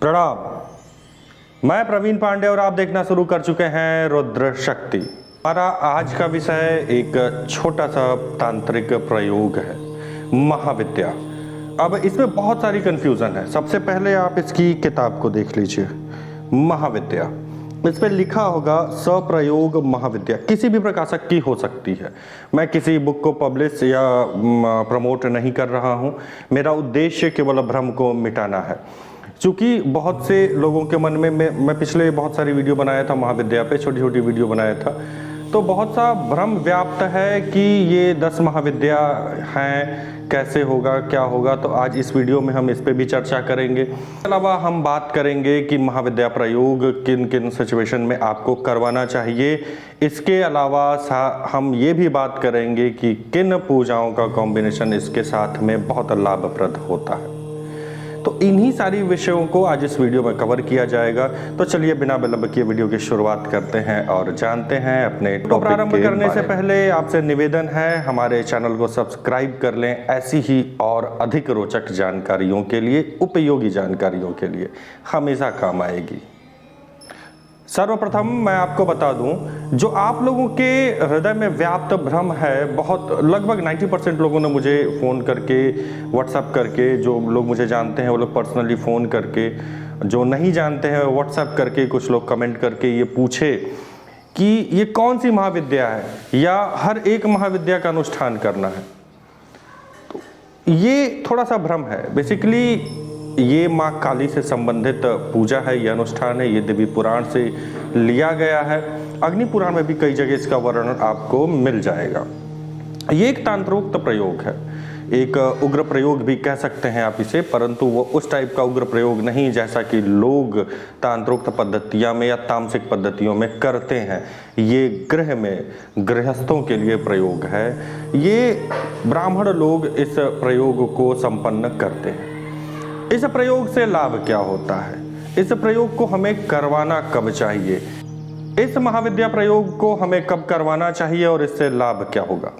प्रणाम। मैं प्रवीण पांडे और आप देखना शुरू कर चुके हैं रुद्र शक्ति। हमारा आज का विषय एक छोटा सा तांत्रिक प्रयोग है, महाविद्या। अब इसमें बहुत सारी कंफ्यूजन है। सबसे पहले आप इसकी किताब को देख लीजिए, महाविद्या। इस पर लिखा होगा सप्रयोग महाविद्या। किसी भी प्रकाशक की हो सकती है। मैं किसी बुक को पब्लिश या प्रमोट नहीं कर रहा हूँ। मेरा उद्देश्य केवल भ्रम को मिटाना है। क्योंकि बहुत से लोगों के मन में मैं पिछले बहुत सारी वीडियो बनाया था महाविद्या पे, छोटी छोटी वीडियो बनाया था, तो बहुत सा भ्रम व्याप्त है कि ये 10 महाविद्या हैं, कैसे होगा, क्या होगा। तो आज इस वीडियो में हम इस पे भी चर्चा करेंगे। इसके अलावा हम बात करेंगे कि महाविद्या प्रयोग किन किन सिचुएशन में आपको करवाना चाहिए। इसके अलावा हम ये भी बात करेंगे कि किन पूजाओं का कॉम्बिनेशन इसके साथ में बहुत लाभप्रद होता है। तो इन्हीं सारी विषयों को आज इस वीडियो में कवर किया जाएगा। तो चलिए बिना विलंब किए वीडियो की शुरुआत करते हैं और जानते हैं अपने टॉपिक। प्रारंभ करने से पहले आपसे निवेदन है, हमारे चैनल को सब्सक्राइब कर लें ऐसी ही और अधिक रोचक जानकारियों के लिए, उपयोगी जानकारियों के लिए, हमेशा काम आएगी। सर्वप्रथम मैं आपको बता दूं, जो आप लोगों के हृदय में व्याप्त भ्रम है, बहुत लगभग 90% लोगों ने मुझे फ़ोन करके, व्हाट्सएप करके, जो लोग मुझे जानते हैं वो लोग पर्सनली फ़ोन करके, जो नहीं जानते हैं व्हाट्सएप करके, कुछ लोग कमेंट करके ये पूछे कि ये कौन सी महाविद्या है या हर एक महाविद्या का अनुष्ठान करना है। तो ये थोड़ा सा भ्रम है। बेसिकली ये माँ काली से संबंधित पूजा है, ये अनुष्ठान है, ये देवी पुराण से लिया गया है। अग्नि पुराण में भी कई जगह इसका वर्णन आपको मिल जाएगा। ये एक तांत्रोक्त प्रयोग है, एक उग्र प्रयोग भी कह सकते हैं आप इसे, परंतु वो उस टाइप का उग्र प्रयोग नहीं जैसा कि लोग तांत्रोक्त पद्धतियाँ में या तामसिक पद्धतियों में करते हैं। ये गृह में गृहस्थों के लिए प्रयोग है। ये ब्राह्मण लोग इस प्रयोग को संपन्न करते हैं। इस प्रयोग से लाभ क्या होता है, इस प्रयोग को हमें करवाना कब चाहिए, इस महाविद्या प्रयोग को हमें कब करवाना चाहिए और इससे लाभ क्या होगा,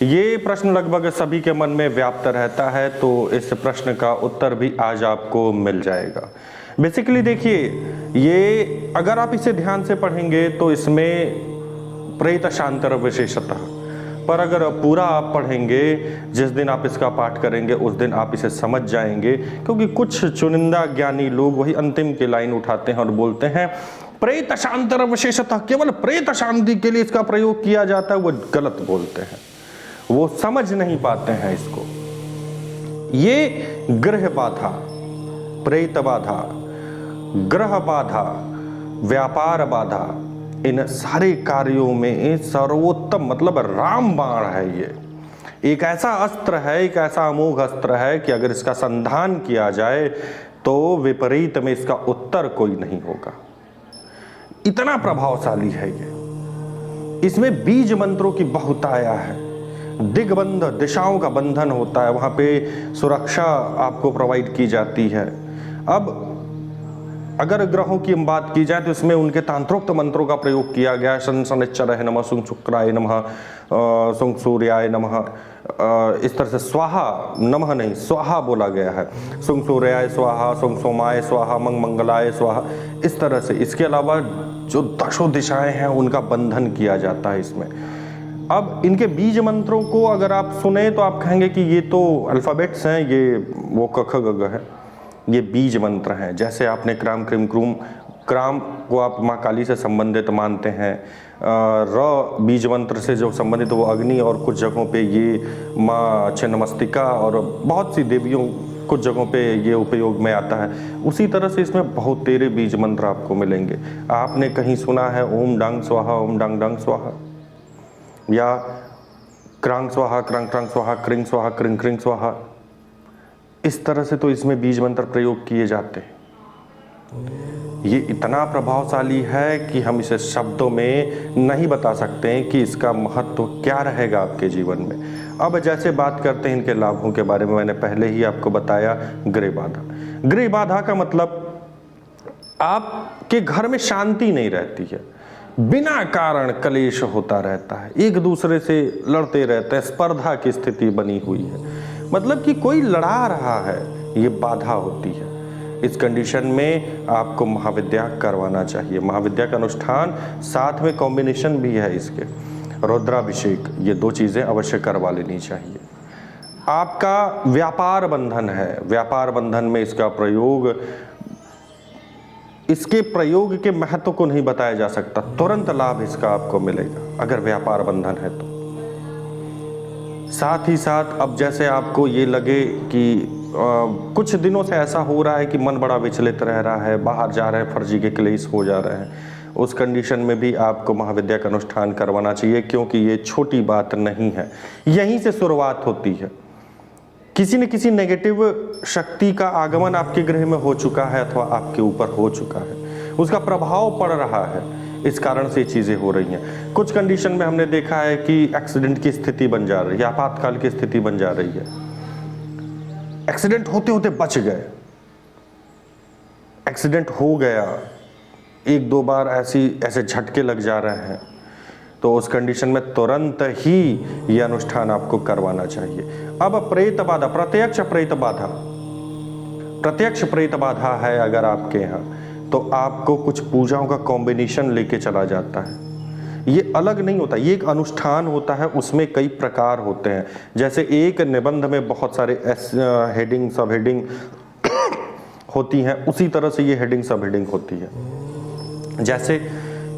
ये प्रश्न लगभग सभी के मन में व्याप्त रहता है। तो इस प्रश्न का उत्तर भी आज आपको मिल जाएगा। बेसिकली देखिए, ये अगर आप इसे ध्यान से पढ़ेंगे तो इसमें प्रेत शांतर विशेषतः, पर अगर पूरा आप पढ़ेंगे, जिस दिन आप इसका पाठ करेंगे उस दिन आप इसे समझ जाएंगे। क्योंकि कुछ चुनिंदा ज्ञानी लोग वही अंतिम की लाइन उठाते हैं और बोलते हैं प्रेत शांतर विशेषतः, केवल प्रेत शांति के लिए इसका प्रयोग किया जाता है। वो गलत बोलते हैं, वो समझ नहीं पाते हैं इसको। ये गृह बाधा, प्रेत बाधा, ग्रह बाधा, व्यापार बाधा, इन सारे कार्यों में सर्वोत्तम मतलब रामबाण है। ये एक ऐसा अस्त्र है, एक ऐसा अमोघ अस्त्र है कि अगर इसका संधान किया जाए तो विपरीत में इसका उत्तर कोई नहीं होगा। इतना प्रभावशाली है ये। इसमें बीज मंत्रों की बहुताया है, दिग्बंध दिशाओं का बंधन होता है, वहां पे सुरक्षा आपको प्रोवाइड की जाती है। अब अगर ग्रहों की हम बात की जाए तो इसमें उनके तांत्रोक्त मंत्रों का प्रयोग किया गया है। शन शनिश्चराय नमः, सुंग शुक्राय नमः, सुंग सूर्याय नमः, इस तरह से स्वाहा नमः नहीं स्वाहा बोला गया है। सुंग सूर्याय स्वाहा, सुंग सोमाय स्वाहा, मंग मंगलाय स्वाहा, इस तरह से। इसके अलावा जो 10 दिशाएं हैं उनका बंधन किया जाता है इसमें। अब इनके बीज मंत्रों को अगर आप सुने तो आप कहेंगे कि ये तो अल्फाबेट्स हैं, ये वो क ख ग घ है, ये बीज मंत्र हैं। जैसे आपने क्राम क्रीम क्रूम, क्राम को आप माँ काली से संबंधित मानते हैं, र बीज मंत्र से जो संबंधित वो अग्नि, और कुछ जगहों पे ये माँ छिन्नमस्तिका और बहुत सी देवियों कुछ जगहों पे ये उपयोग में आता है। उसी तरह से इसमें बहुत तेरे बीज मंत्र आपको मिलेंगे। आपने कहीं सुना है ओम डांग स्वाहा, ओम डांग डांग स्वाहा, या क्रांग स्वाहा, क्रांग क्रांग स्वाहा, क्रिंग स्वाहा, क्रिंग क्रिंग स्वाहा, इस तरह से तो इसमें बीज मंत्र प्रयोग किए जाते हैं। ये इतना प्रभावशाली है कि हम इसे शब्दों में नहीं बता सकते हैं कि इसका महत्व क्या रहेगा आपके जीवन में। अब जैसे बात करते हैं इनके लाभों के बारे में, मैंने पहले ही आपको बताया गृह बाधा। गृह बाधा का मतलब आपके घर में शांति नहीं रहती है, बिना कारण कलेश होता रहता है, एक दूसरे से लड़ते रहते हैं, स्पर्धा की स्थिति बनी हुई है। मतलब कि कोई लड़ा रहा है, ये बाधा होती है। इस कंडीशन में आपको महाविद्या करवाना चाहिए। महाविद्या का अनुष्ठान साथ में कॉम्बिनेशन भी है इसके, रुद्राभिषेक, ये 2 चीज़ें अवश्य करवा लेनी चाहिए। आपका व्यापार बंधन है, व्यापार बंधन में इसका प्रयोग, इसके प्रयोग के महत्व को नहीं बताया जा सकता। तुरंत लाभ इसका आपको मिलेगा अगर व्यापार बंधन है तो। साथ ही साथ अब जैसे आपको ये लगे कि कुछ दिनों से ऐसा हो रहा है कि मन बड़ा विचलित रह रहा है, बाहर जा रहे हैं, फर्जी के क्लेश हो जा रहे हैं, उस कंडीशन में भी आपको महाविद्या का अनुष्ठान करवाना चाहिए, क्योंकि ये छोटी बात नहीं है। यहीं से शुरुआत होती है। किसी न किसी नेगेटिव शक्ति का आगमन आपके गृह में हो चुका है अथवा आपके ऊपर हो चुका है, उसका प्रभाव पड़ रहा है, इस कारण से ये चीज़ें हो रही हैं। कुछ कंडीशन में हमने देखा है कि एक्सीडेंट की स्थिति बन जा रही है, आपातकाल की स्थिति बन जा रही है। एक्सीडेंट होते होते बच गए, एक्सीडेंट हो गया, 1-2 बार ऐसे झटके लग जा रहे हैं, तो उस कंडीशन में तुरंत ही यह अनुष्ठान आपको करवाना चाहिए। अब प्रेत बाधा, प्रत्यक्ष प्रेत बाधा, प्रत्यक्ष प्रेत बाधा है अगर आपके यहाँ, तो आपको कुछ पूजाओं का कॉम्बिनेशन लेके चला जाता है। ये अलग नहीं होता, ये एक अनुष्ठान होता है, उसमें कई प्रकार होते हैं। जैसे एक निबंध में बहुत सारे हेडिंग सब हेडिंग होती हैं, उसी तरह से ये हेडिंग सब हेडिंग होती है। जैसे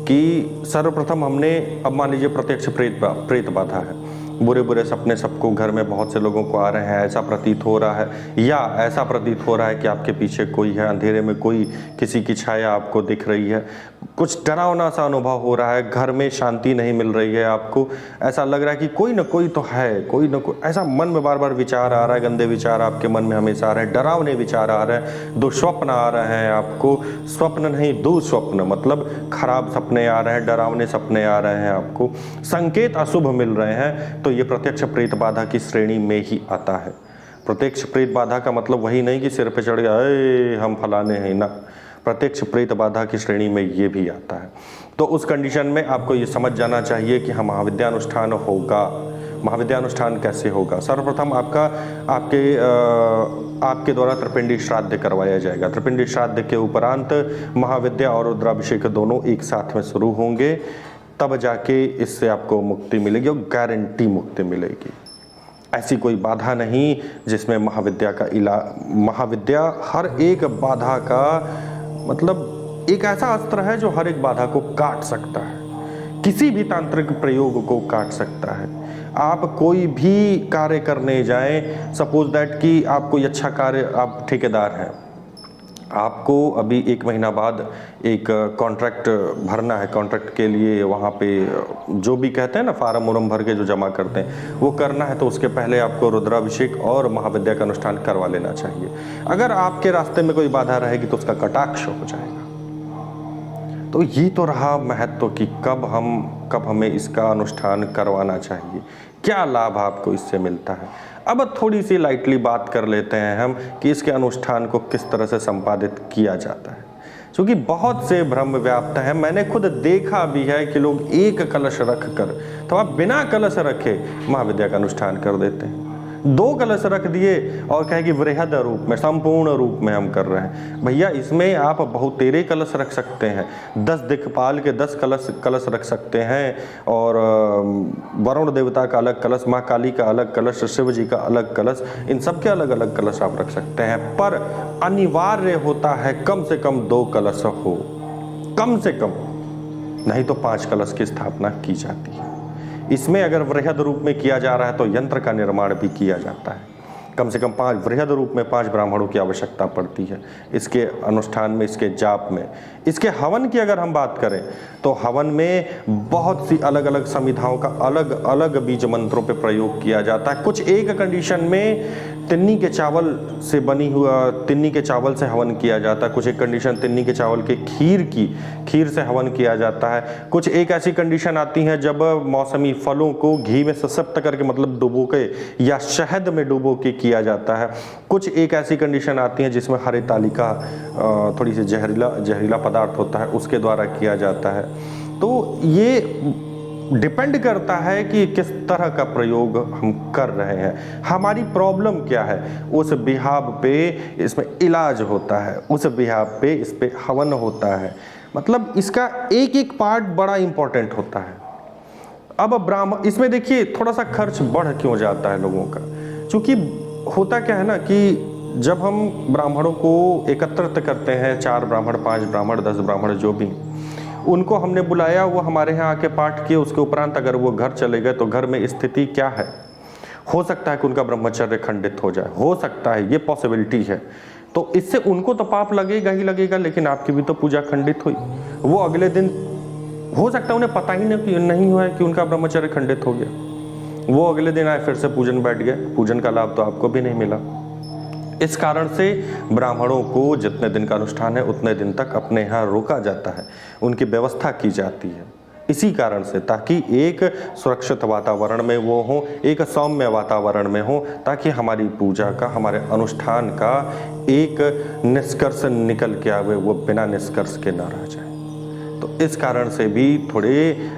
कि सर्वप्रथम हमने, अब मान लीजिए प्रत्यक्ष प्रेत बाधा है, बुरे बुरे सपने सबको, घर में बहुत से लोगों को आ रहे हैं, ऐसा प्रतीत हो रहा है, या ऐसा प्रतीत हो रहा है कि आपके पीछे कोई है, अंधेरे में कोई किसी की छाया आपको दिख रही है, कुछ डरावना सा अनुभव हो रहा है, घर में शांति नहीं मिल रही है, आपको ऐसा लग रहा है कि कोई ना कोई तो है, कोई ना कोई, ऐसा मन में बार बार विचार आ रहा है, गंदे विचार आपके मन में हमेशा आ रहे हैं, डरावने विचार आ रहे हैं, दुःस्वप्न आ रहे हैं आपको, स्वप्न नहीं दुःस्वप्न, मतलब खराब सपने आ रहे हैं, डरावने सपने आ रहे हैं आपको, संकेत अशुभ मिल रहे हैं, तो ये प्रत्यक्ष प्रेत बाधा की श्रेणी में ही आता है। प्रत्यक्ष प्रेत बाधा का मतलब वही नहीं कि सिर पे चढ़ गया अरे हम फलाने हैं ना, प्रत्यक्ष प्रेत बाधा की श्रेणी में ये भी आता है। तो उस कंडीशन में आपको ये समझ जाना चाहिए कि हाँ, महाविद्या अनुष्ठान होगा। महाविद्या अनुष्ठान कैसे होगा? सर्वप्रथम आपके द्वारा त्रिपिंडी श्राद्ध करवाया जाएगा। त्रिपिंडी श्राद्ध के उपरांत महाविद्या और रुद्राभिषेक दोनों एक साथ में शुरू होंगे, तब जाके इससे आपको मुक्ति मिलेगी और गारंटी मुक्ति मिलेगी। ऐसी कोई बाधा नहीं जिसमें महाविद्या हर एक बाधा का मतलब एक ऐसा अस्त्र है जो हर एक बाधा को काट सकता है, किसी भी तांत्रिक प्रयोग को काट सकता है। आप कोई भी कार्य करने जाएं, सपोज दैट कि आप कोई अच्छा कार्य, आप ठेकेदार हैं, आपको अभी 1 महीना बाद एक कॉन्ट्रैक्ट भरना है, कॉन्ट्रैक्ट के लिए वहाँ पे जो भी कहते हैं ना, फार्म वार्म भर के जो जमा करते हैं वो करना है, तो उसके पहले आपको रुद्राभिषेक और महाविद्या का अनुष्ठान करवा लेना चाहिए। अगर आपके रास्ते में कोई बाधा रहेगी तो उसका कटाक्ष हो जाएगा। तो ये तो रहा महत्व कि कब हमें इसका अनुष्ठान करवाना चाहिए, क्या लाभ आपको इससे मिलता है। अब थोड़ी सी लाइटली बात कर लेते हैं हम कि इसके अनुष्ठान को किस तरह से संपादित किया जाता है, क्योंकि बहुत से भ्रम व्याप्त हैं। मैंने खुद देखा भी है कि लोग एक कलश रख कर, तो आप बिना कलश रखे महाविद्या का अनुष्ठान कर देते हैं। 2 कलश रख दिए और कहे कि वृहद रूप में, संपूर्ण रूप में हम कर रहे हैं। भैया, इसमें आप बहुतेरे कलश रख सकते हैं, 10 दिक्पाल के 10 कलश रख सकते हैं, और वरुण देवता का अलग कलश, माँ काली का अलग कलश, शिव जी का अलग कलश, इन सब के अलग अलग कलश आप रख सकते हैं। पर अनिवार्य होता है कम से कम 2 कलश हो, कम से कम, नहीं तो 5 कलश की स्थापना की जाती है। इसमें अगर वृहद रूप में किया जा रहा है तो यंत्र का निर्माण भी किया जाता है। कम से कम 5 वृहद रूप में 5 ब्राह्मणों की आवश्यकता पड़ती है इसके अनुष्ठान में, इसके जाप में। इसके हवन की अगर हम बात करें तो हवन में बहुत सी अलग अलग संविधाओं का अलग अलग बीज मंत्रों पे प्रयोग किया जाता है। कुछ एक कंडीशन में तिन्नी के चावल से बनी हुआ, तिन्नी के चावल से हवन किया जाता है। कुछ एक कंडीशन तिन्नी के चावल के खीर से हवन किया जाता है। कुछ एक ऐसी कंडीशन आती है जब मौसमी फलों को घी में सशक्त करके, मतलब डुबो के या शहद में डुबो के किया जाता है। कुछ एक ऐसी कंडीशन आती है जिसमें हरे ताली का थोड़ी सी जहरीला पदार्थ होता है, उसके द्वारा किया जाता है। तो ये डिपेंड करता है कि किस तरह का प्रयोग हम कर रहे हैं, हमारी प्रॉब्लम क्या है, उस बिहाव पे इसमें इलाज होता है, उस बिहाव पे इस पे हवन होता है। मतलब इसका एक एक पार्ट बड़ा इंपॉर्टेंट होता है। अब ब्राह्मण इसमें देखिए थोड़ा सा खर्च बढ़ क्यों जाता है लोगों का, क्योंकि होता क्या है ना कि जब हम ब्राह्मणों को एकत्रित करते हैं, 4 ब्राह्मण, 5 ब्राह्मण, 10 ब्राह्मण, जो भी, उनको हमने बुलाया, वो हमारे यहाँ आके पाठ किए, उसके उपरांत अगर वो घर चले गए तो घर में स्थिति क्या है, हो सकता है कि उनका ब्रह्मचर्य खंडित हो जाए, हो सकता है, ये पॉसिबिलिटी है। तो इससे उनको तो पाप लगेगा ही लगेगा, लेकिन आपकी भी तो पूजा खंडित हुई। वो अगले दिन हो सकता है उन्हें पता ही नहीं हुआ है कि उनका ब्रह्मचर्य खंडित हो गया, वो अगले दिन आए फिर से पूजन बैठ गए, पूजन का लाभ तो आपको भी नहीं मिला। इस कारण से ब्राह्मणों को जितने दिन का अनुष्ठान है उतने दिन तक अपने यहाँ रोका जाता है, उनकी व्यवस्था की जाती है इसी कारण से, ताकि एक सुरक्षित वातावरण में वो हो, एक सौम्य वातावरण में हो, ताकि हमारी पूजा का, हमारे अनुष्ठान का एक निष्कर्ष निकल के आवे, वो बिना निष्कर्ष के ना रह जाए। तो इस कारण से भी थोड़े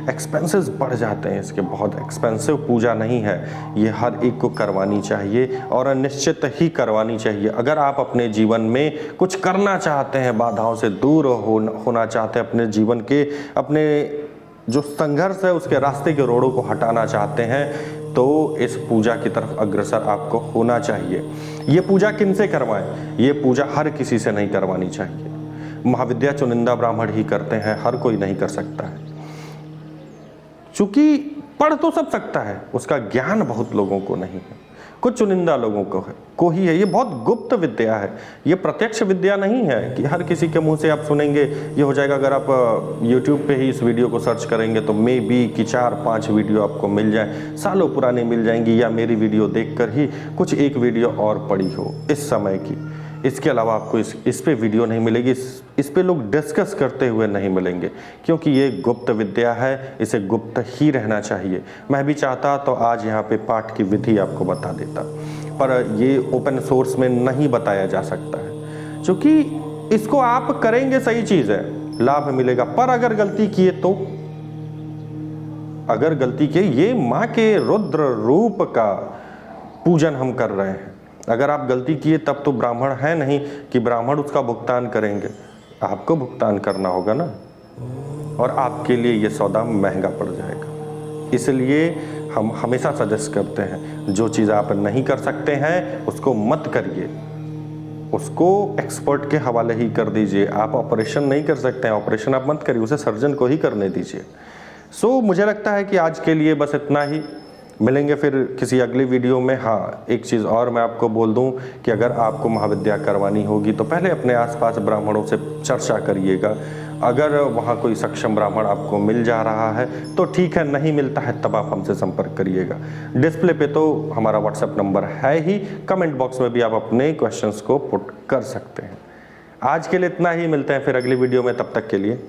एक्सपेंसेस बढ़ जाते हैं इसके, बहुत एक्सपेंसिव पूजा नहीं है, ये हर एक को करवानी चाहिए और निश्चित ही करवानी चाहिए। अगर आप अपने जीवन में कुछ करना चाहते हैं, बाधाओं से दूर होना चाहते हैं, अपने जीवन के, अपने जो संघर्ष है उसके रास्ते के रोड़ों को हटाना चाहते हैं, तो इस पूजा की तरफ अग्रसर आपको होना चाहिए। ये पूजा किनसे करवाएं? ये पूजा हर किसी से नहीं करवानी चाहिए, महाविद्या चुनिंदा ब्राह्मण ही करते हैं, हर कोई नहीं कर सकता है। चूंकि पढ़ तो सब सकता है, उसका ज्ञान बहुत लोगों को नहीं है, कुछ चुनिंदा लोगों को ही है। ये बहुत गुप्त विद्या है, ये प्रत्यक्ष विद्या नहीं है कि हर किसी के मुंह से आप सुनेंगे ये हो जाएगा। अगर आप YouTube पे ही इस वीडियो को सर्च करेंगे तो मे बी कि 4-5 वीडियो आपको मिल जाए, सालों पुरानी मिल जाएंगी, या मेरी वीडियो देखकर ही कुछ एक वीडियो और पड़ी हो इस समय की। इसके अलावा आपको इस पे वीडियो नहीं मिलेगी, इस पे लोग डिस्कस करते हुए नहीं मिलेंगे, क्योंकि ये गुप्त विद्या है, इसे गुप्त ही रहना चाहिए। मैं भी चाहता तो आज यहाँ पे पाठ की विधि आपको बता देता, पर ये ओपन सोर्स में नहीं बताया जा सकता है, क्योंकि इसको आप करेंगे सही चीज़ है, लाभ मिलेगा, पर अगर गलती किए तो, अगर गलती किए, ये माँ के रुद्र रूप का पूजन हम कर रहे हैं, अगर आप गलती किए तब तो ब्राह्मण है नहीं कि ब्राह्मण उसका भुगतान करेंगे, आपको भुगतान करना होगा ना, और आपके लिए ये सौदा महंगा पड़ जाएगा। इसलिए हम हमेशा सजेस्ट करते हैं, जो चीज़ आप नहीं कर सकते हैं उसको मत करिए, उसको एक्सपर्ट के हवाले ही कर दीजिए। आप ऑपरेशन नहीं कर सकते हैं, ऑपरेशन आप मत करिए, उसे सर्जन को ही करने दीजिए। सो मुझे लगता है कि आज के लिए बस इतना ही, मिलेंगे फिर किसी अगली वीडियो में। हाँ, एक चीज़ और मैं आपको बोल दूं कि अगर आपको महाविद्या करवानी होगी तो पहले अपने आसपास ब्राह्मणों से चर्चा करिएगा। अगर वहाँ कोई सक्षम ब्राह्मण आपको मिल जा रहा है तो ठीक है, नहीं मिलता है तब आप हमसे संपर्क करिएगा। डिस्प्ले पे तो हमारा व्हाट्सएप नंबर है ही, कमेंट बॉक्स में भी आप अपने क्वेश्चंस को पुट कर सकते हैं। आज के लिए इतना ही, मिलते हैं फिर अगली वीडियो में, तब तक के लिए